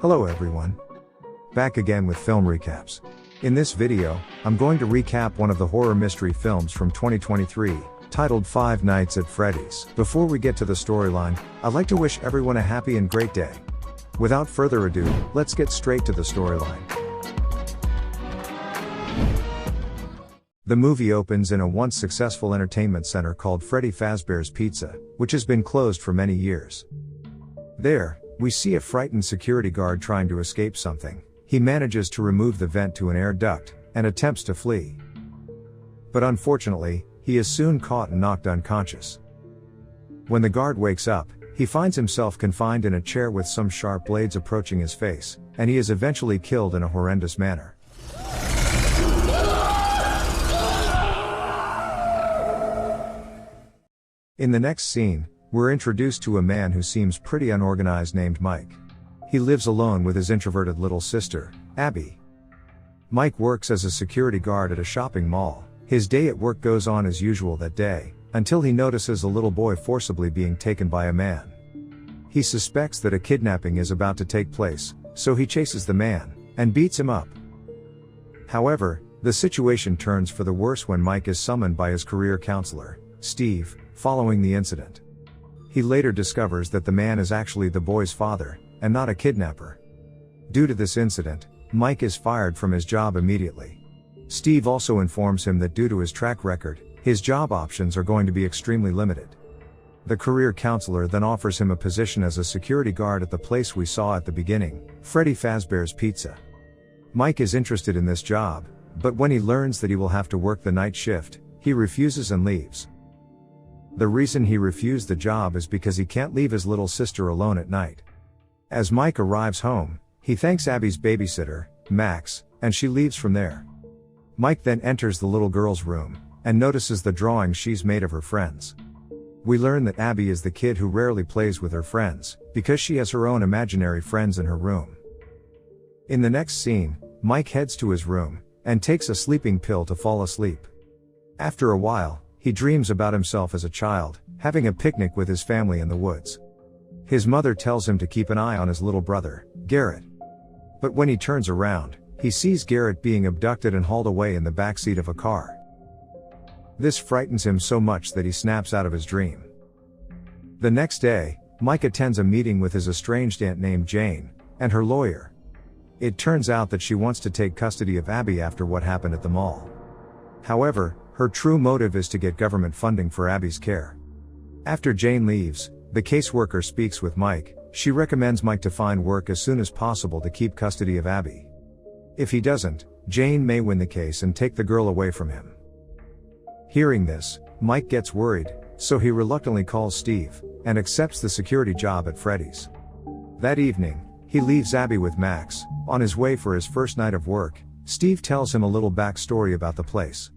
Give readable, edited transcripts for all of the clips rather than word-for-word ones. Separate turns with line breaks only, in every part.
Hello everyone. Back again with film recaps. In this video, I'm going to recap one of the horror mystery films from 2023, titled Five Nights at Freddy's. Before we get to the storyline, I'd like to wish everyone a happy and great day. Without further ado, let's get straight to the storyline. The movie opens in a once successful entertainment center called Freddy Fazbear's Pizza, which has been closed for many years. There, we see a frightened security guard trying to escape something. He manages to remove the vent to an air duct, and attempts to flee. But unfortunately, he is soon caught and knocked unconscious. When the guard wakes up, he finds himself confined in a chair with some sharp blades approaching his face, and he is eventually killed in a horrendous manner. In the next scene, we're introduced to a man who seems pretty unorganized named Mike. He lives alone with his introverted little sister, Abby. Mike works as a security guard at a shopping mall. His day at work goes on as usual that day, until he notices a little boy forcibly being taken by a man. He suspects that a kidnapping is about to take place, so he chases the man, and beats him up. However, the situation turns for the worse when Mike is summoned by his career counselor, Steve, following the incident. He later discovers that the man is actually the boy's father, and not a kidnapper. Due to this incident, Mike is fired from his job immediately. Steve also informs him that due to his track record, his job options are going to be extremely limited. The career counselor then offers him a position as a security guard at the place we saw at the beginning, Freddy Fazbear's Pizza. Mike is interested in this job, but when he learns that he will have to work the night shift, he refuses and leaves. The reason he refused the job is because he can't leave his little sister alone at night. As Mike arrives home, he thanks Abby's babysitter, Max, and she leaves from there. Mike then enters the little girl's room, and notices the drawings she's made of her friends. We learn that Abby is the kid who rarely plays with her friends, because she has her own imaginary friends in her room. In the next scene, Mike heads to his room, and takes a sleeping pill to fall asleep. After a while, he dreams about himself as a child, having a picnic with his family in the woods. His mother tells him to keep an eye on his little brother, Garrett. But when he turns around, he sees Garrett being abducted and hauled away in the backseat of a car. This frightens him so much that he snaps out of his dream. The next day, Mike attends a meeting with his estranged aunt named Jane, and her lawyer. It turns out that she wants to take custody of Abby after what happened at the mall. However, her true motive is to get government funding for Abby's care. After Jane leaves, the caseworker speaks with Mike. She recommends Mike to find work as soon as possible to keep custody of Abby. If he doesn't, Jane may win the case and take the girl away from him. Hearing this, Mike gets worried, so he reluctantly calls Steve, and accepts the security job at Freddy's. That evening, he leaves Abby with Max. On his way for his first night of work, Steve tells him a little backstory about the place.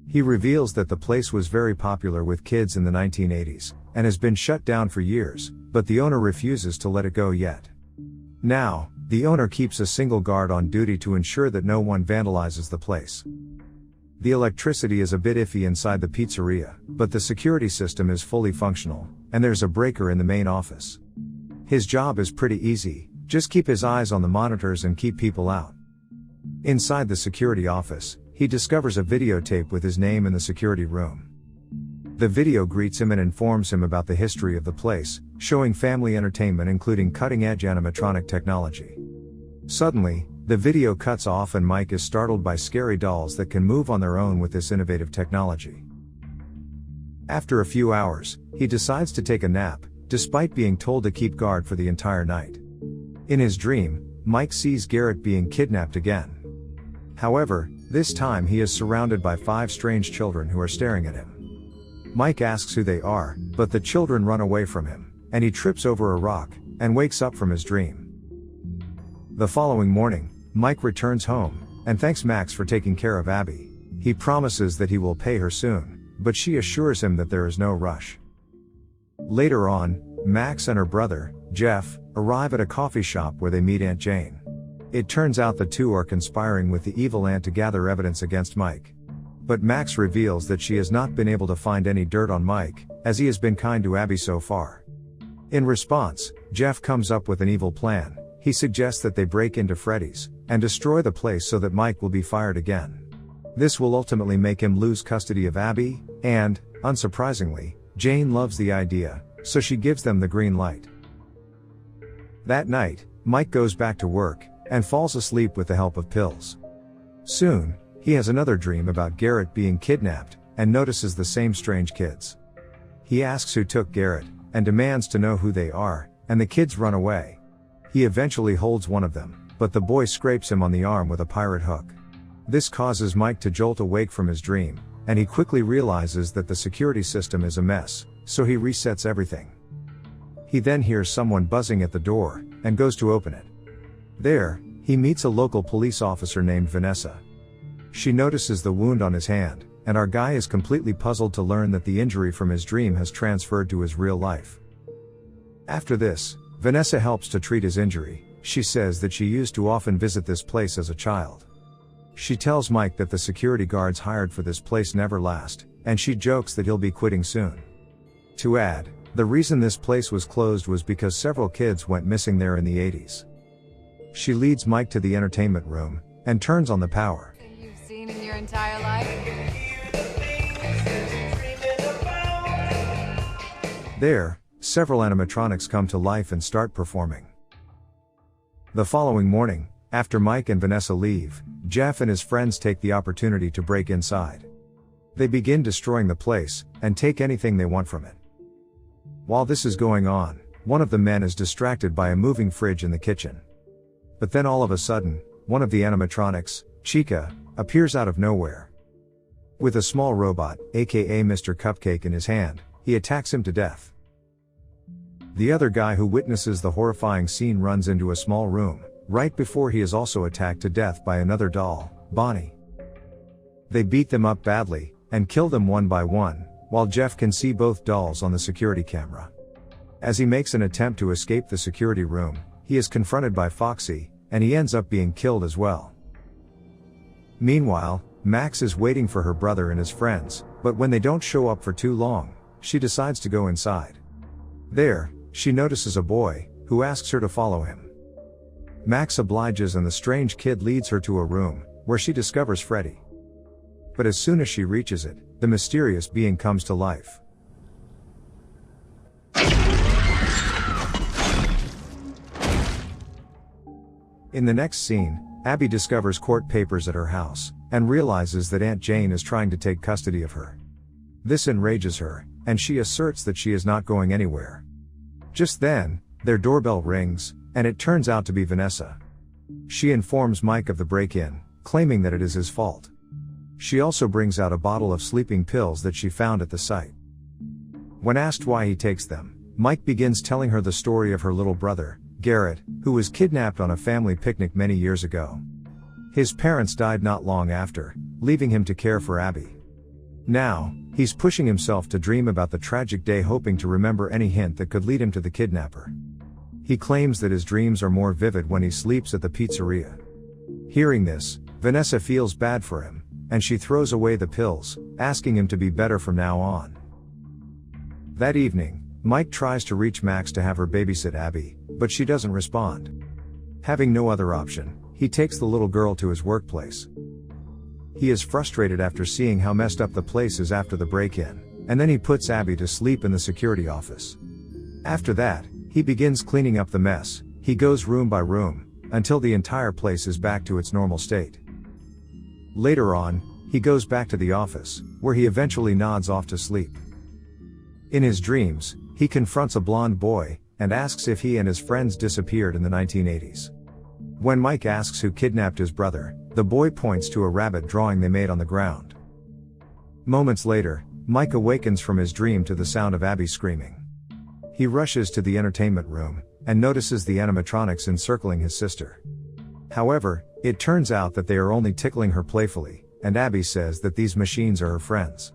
He reveals that the place was very popular with kids in the 1980s, and has been shut down for years, but the owner refuses to let it go yet. Now, the owner keeps a single guard on duty to ensure that no one vandalizes the place. The electricity is a bit iffy inside the pizzeria, but the security system is fully functional, and there's a breaker in the main office. His job is pretty easy, just keep his eyes on the monitors and keep people out. Inside the security office, he discovers a videotape with his name in the security room. The video greets him and informs him about the history of the place, showing family entertainment including cutting-edge animatronic technology. Suddenly, the video cuts off and Mike is startled by scary dolls that can move on their own with this innovative technology. After a few hours, he decides to take a nap, despite being told to keep guard for the entire night. In his dream, Mike sees Garrett being kidnapped again. However, this time he is surrounded by 5 strange children who are staring at him. Mike asks who they are, but the children run away from him, and he trips over a rock, and wakes up from his dream. The following morning, Mike returns home, and thanks Max for taking care of Abby. He promises that he will pay her soon, but she assures him that there is no rush. Later on, Max and her brother, Jeff, arrive at a coffee shop where they meet Aunt Jane. It turns out the two are conspiring with the evil aunt to gather evidence against Mike. But Max reveals that she has not been able to find any dirt on Mike, as he has been kind to Abby so far. In response, Jeff comes up with an evil plan. he suggests that they break into Freddy's and destroy the place so that Mike will be fired again. This will ultimately make him lose custody of Abby, and, unsurprisingly, Jane loves the idea, so she gives them the green light. That night, Mike goes back to work and falls asleep with the help of pills. Soon, he has another dream about Garrett being kidnapped and notices the same strange kids. He asks who took Garrett and demands to know who they are, and the kids run away. He eventually holds one of them, but the boy scrapes him on the arm with a pirate hook. This causes Mike to jolt awake from his dream, and he quickly realizes that the security system is a mess, so he resets everything. He then hears someone buzzing at the door, and goes to open it. There, he meets a local police officer named Vanessa. She notices the wound on his hand, and our guy is completely puzzled to learn that the injury from his dream has transferred to his real life. After this, Vanessa helps to treat his injury. She says that she used to often visit this place as a child. She tells Mike that the security guards hired for this place never last, and she jokes that he'll be quitting soon. To add, the reason this place was closed was because several kids went missing there in the 80s. She leads Mike to the entertainment room, and turns on the power.
You've seen in your entire life?
There, several animatronics come to life and start performing. The following morning, after Mike and Vanessa leave, Jeff and his friends take the opportunity to break inside. They begin destroying the place, and take anything they want from it. While this is going on, one of the men is distracted by a moving fridge in the kitchen. But then all of a sudden, one of the animatronics, Chica, appears out of nowhere. With a small robot, aka Mr. Cupcake, in his hand, he attacks him to death. The other guy who witnesses the horrifying scene runs into a small room, right before he is also attacked to death by another doll, Bonnie. They beat them up badly, and kill them one by one, while Jeff can see both dolls on the security camera. As he makes an attempt to escape the security room, he is confronted by Foxy, and he ends up being killed as well. Meanwhile, Max is waiting for her brother and his friends, but when they don't show up for too long, she decides to go inside. There, she notices a boy, who asks her to follow him. Max obliges and the strange kid leads her to a room, where she discovers Freddy. But as soon as she reaches it, the mysterious being comes to life. In the next scene, Abby discovers court papers at her house, and realizes that Aunt Jane is trying to take custody of her. This enrages her, and she asserts that she is not going anywhere. Just then, their doorbell rings, and it turns out to be Vanessa. She informs Mike of the break-in, claiming that it is his fault. She also brings out a bottle of sleeping pills that she found at the site. When asked why he takes them, Mike begins telling her the story of her little brother, Garrett, who was kidnapped on a family picnic many years ago. His parents died not long after, leaving him to care for Abby. Now, he's pushing himself to dream about the tragic day, hoping to remember any hint that could lead him to the kidnapper. He claims that his dreams are more vivid when he sleeps at the pizzeria. Hearing this, Vanessa feels bad for him, and she throws away the pills, asking him to be better from now on. That evening, Mike tries to reach Max to have her babysit Abby, but she doesn't respond. Having no other option, he takes the little girl to his workplace. He is frustrated after seeing how messed up the place is after the break-in, and then he puts Abby to sleep in the security office. After that, he begins cleaning up the mess. He goes room by room, until the entire place is back to its normal state. Later on, he goes back to the office, where he eventually nods off to sleep. In his dreams, he confronts a blonde boy, and asks if he and his friends disappeared in the 1980s. When Mike asks who kidnapped his brother, the boy points to a rabbit drawing they made on the ground. Moments later, Mike awakens from his dream to the sound of Abby screaming. He rushes to the entertainment room, and notices the animatronics encircling his sister. However, it turns out that they are only tickling her playfully, and Abby says that these machines are her friends.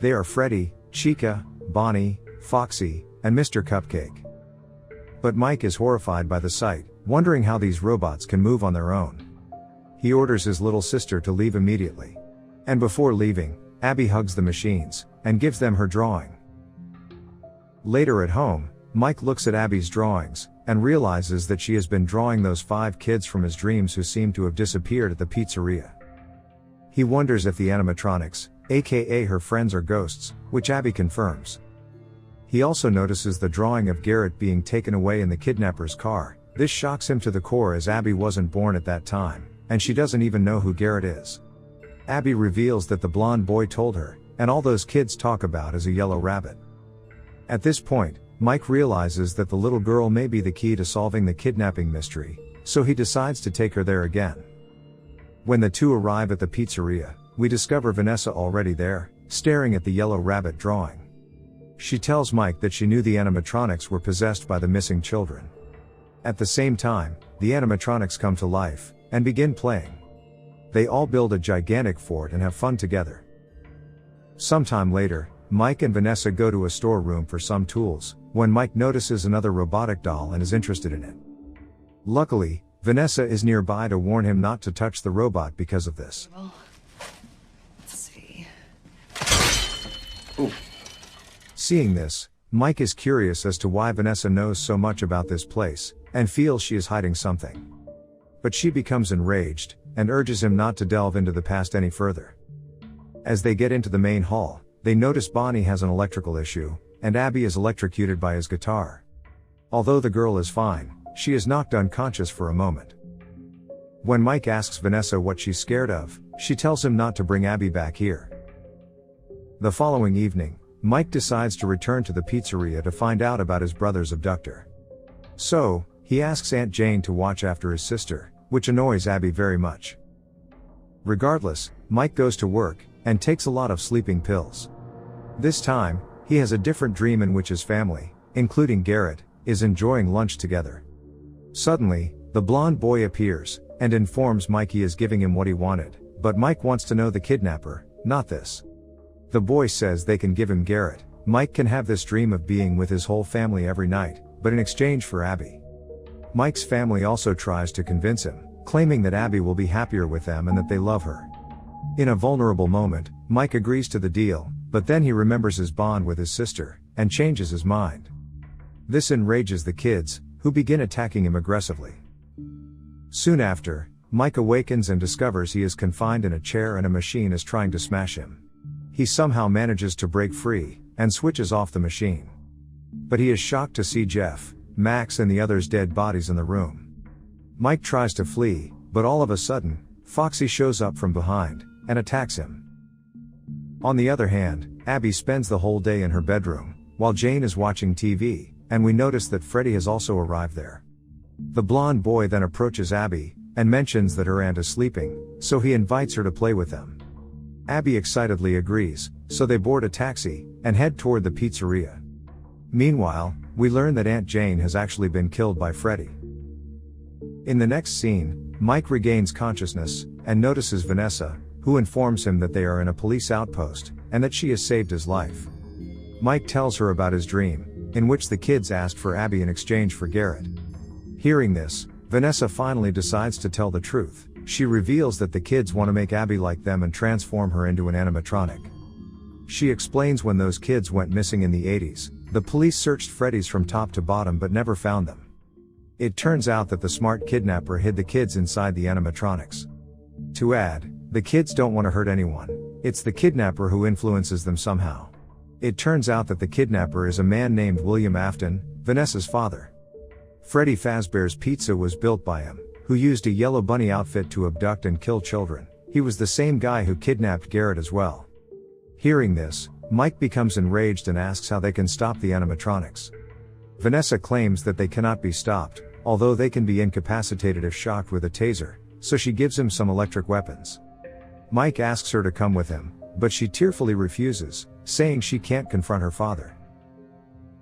They are Freddy, Chica, Bonnie, Foxy, and Mr. Cupcake. But Mike is horrified by the sight, wondering how these robots can move on their own. He orders his little sister to leave immediately. And before leaving, Abby hugs the machines, and gives them her drawing. Later at home, Mike looks at Abby's drawings, and realizes that she has been drawing those 5 kids from his dreams who seem to have disappeared at the pizzeria. He wonders if the animatronics, aka her friends, are ghosts, which Abby confirms. He also notices the drawing of Garrett being taken away in the kidnapper's car. This shocks him to the core as Abby wasn't born at that time, and she doesn't even know who Garrett is. Abby reveals that the blonde boy told her, and all those kids talk about is a yellow rabbit. At this point, Mike realizes that the little girl may be the key to solving the kidnapping mystery, so he decides to take her there again. When the two arrive at the pizzeria, we discover Vanessa already there, staring at the yellow rabbit drawing. She tells Mike that she knew the animatronics were possessed by the missing children. At the same time, the animatronics come to life, and begin playing. They all build a gigantic fort and have fun together. Sometime later, Mike and Vanessa go to a storeroom for some tools, when Mike notices another robotic doll and is interested in it. Luckily, Vanessa is nearby to warn him not to touch the robot because of this.
Well, let's see.
Ooh. Seeing this, Mike is curious as to why Vanessa knows so much about this place, and feels she is hiding something. But she becomes enraged, and urges him not to delve into the past any further. As they get into the main hall, they notice Bonnie has an electrical issue, and Abby is electrocuted by his guitar. Although the girl is fine, she is knocked unconscious for a moment. When Mike asks Vanessa what she's scared of, she tells him not to bring Abby back here. The following evening, Mike decides to return to the pizzeria to find out about his brother's abductor. So, he asks Aunt Jane to watch after his sister, which annoys Abby very much. Regardless, Mike goes to work, and takes a lot of sleeping pills. This time, he has a different dream in which his family, including Garrett, is enjoying lunch together. Suddenly, the blonde boy appears, and informs Mike he is giving him what he wanted, but Mike wants to know the kidnapper, not this. The boy says they can give him Garrett. Mike can have this dream of being with his whole family every night, but in exchange for Abby. Mike's family also tries to convince him, claiming that Abby will be happier with them and that they love her. In a vulnerable moment, Mike agrees to the deal, but then he remembers his bond with his sister, and changes his mind. This enrages the kids, who begin attacking him aggressively. Soon after, Mike awakens and discovers he is confined in a chair and a machine is trying to smash him. He somehow manages to break free, and switches off the machine. But he is shocked to see Jeff, Max and the others' dead bodies in the room. Mike tries to flee, but all of a sudden, Foxy shows up from behind, and attacks him. On the other hand, Abby spends the whole day in her bedroom, while Jane is watching TV, and we notice that Freddy has also arrived there. The blonde boy then approaches Abby, and mentions that her aunt is sleeping, so he invites her to play with them. Abby excitedly agrees, so they board a taxi, and head toward the pizzeria. Meanwhile, we learn that Aunt Jane has actually been killed by Freddy. In the next scene, Mike regains consciousness, and notices Vanessa, who informs him that they are in a police outpost, and that she has saved his life. Mike tells her about his dream, in which the kids asked for Abby in exchange for Garrett. Hearing this, Vanessa finally decides to tell the truth. She reveals that the kids want to make Abby like them and transform her into an animatronic. She explains when those kids went missing in the 80s, the police searched Freddy's from top to bottom but never found them. It turns out that the smart kidnapper hid the kids inside the animatronics. To add, the kids don't want to hurt anyone. It's the kidnapper who influences them somehow. It turns out that the kidnapper is a man named William Afton, Vanessa's father. Freddy Fazbear's Pizza was built by him, who used a yellow bunny outfit to abduct and kill children. He was the same guy who kidnapped Garrett as well. Hearing this, Mike becomes enraged and asks how they can stop the animatronics. Vanessa claims that they cannot be stopped, although they can be incapacitated if shocked with a taser, so she gives him some electric weapons. Mike asks her to come with him, but she tearfully refuses, saying she can't confront her father.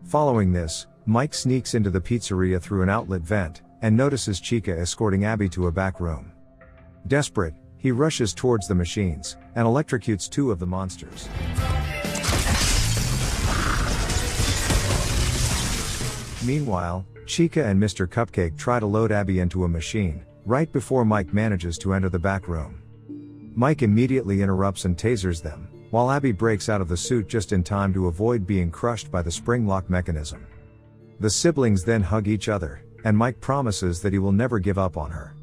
Following this, Mike sneaks into the pizzeria through an outlet vent, and notices Chica escorting Abby to a back room. Desperate, he rushes towards the machines, and electrocutes 2 of the monsters. Meanwhile, Chica and Mr. Cupcake try to load Abby into a machine, right before Mike manages to enter the back room. Mike immediately interrupts and tasers them, while Abby breaks out of the suit just in time to avoid being crushed by the spring lock mechanism. The siblings then hug each other, and Mike promises that he will never give up on her.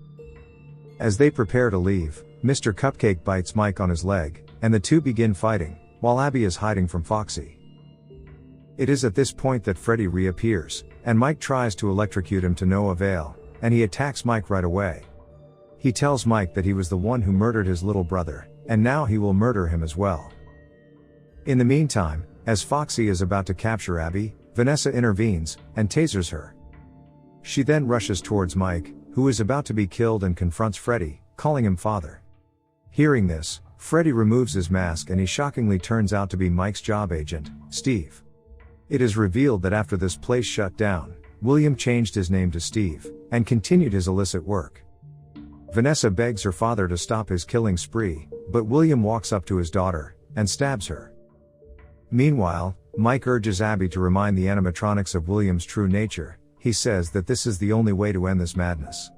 As they prepare to leave, Mr. Cupcake bites Mike on his leg, and the two begin fighting, while Abby is hiding from Foxy. It is at this point that Freddy reappears, and Mike tries to electrocute him to no avail, and he attacks Mike right away. He tells Mike that he was the one who murdered his little brother, and now he will murder him as well. In the meantime, as Foxy is about to capture Abby, Vanessa intervenes, and tasers her. She then rushes towards Mike, who is about to be killed, and confronts Freddy, calling him father. Hearing this, Freddy removes his mask and he shockingly turns out to be Mike's job agent, Steve. It is revealed that after this place shut down, William changed his name to Steve, and continued his illicit work. Vanessa begs her father to stop his killing spree, but William walks up to his daughter, and stabs her. Meanwhile, Mike urges Abby to remind the animatronics of William's true nature. He says that this is the only way to end this madness.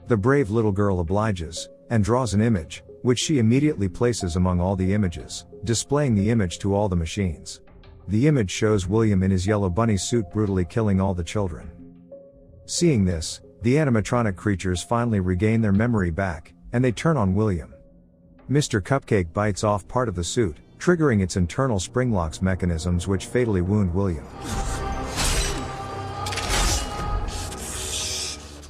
The brave little girl obliges, and draws an image, which she immediately places among all the images, displaying the image to all the machines. The image shows William in his yellow bunny suit brutally killing all the children. Seeing this, the animatronic creatures finally regain their memory back, and they turn on William. Mr. Cupcake bites off part of the suit, triggering its internal spring locks mechanisms, which fatally wound William.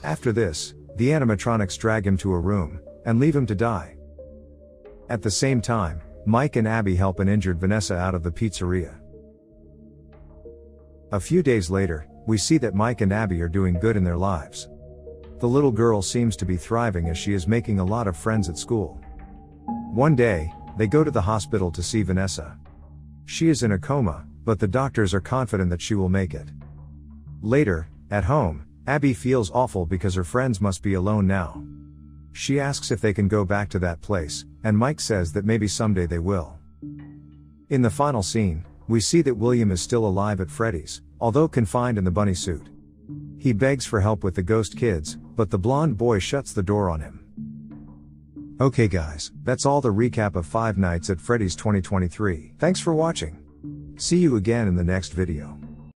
After this, the animatronics drag him to a room, and leave him to die. At the same time, Mike and Abby help an injured Vanessa out of the pizzeria. A few days later, we see that Mike and Abby are doing good in their lives. The little girl seems to be thriving as she is making a lot of friends at school. One day, they go to the hospital to see Vanessa. She is in a coma, but the doctors are confident that she will make it. Later, at home, Abby feels awful because her friends must be alone now. She asks if they can go back to that place, and Mike says that maybe someday they will. In the final scene, we see that William is still alive at Freddy's, although confined in the bunny suit. He begs for help with the ghost kids, but the blonde boy shuts the door on him. Okay guys, that's all the recap of Five Nights at Freddy's 2023. Thanks for watching. See you again in the next video.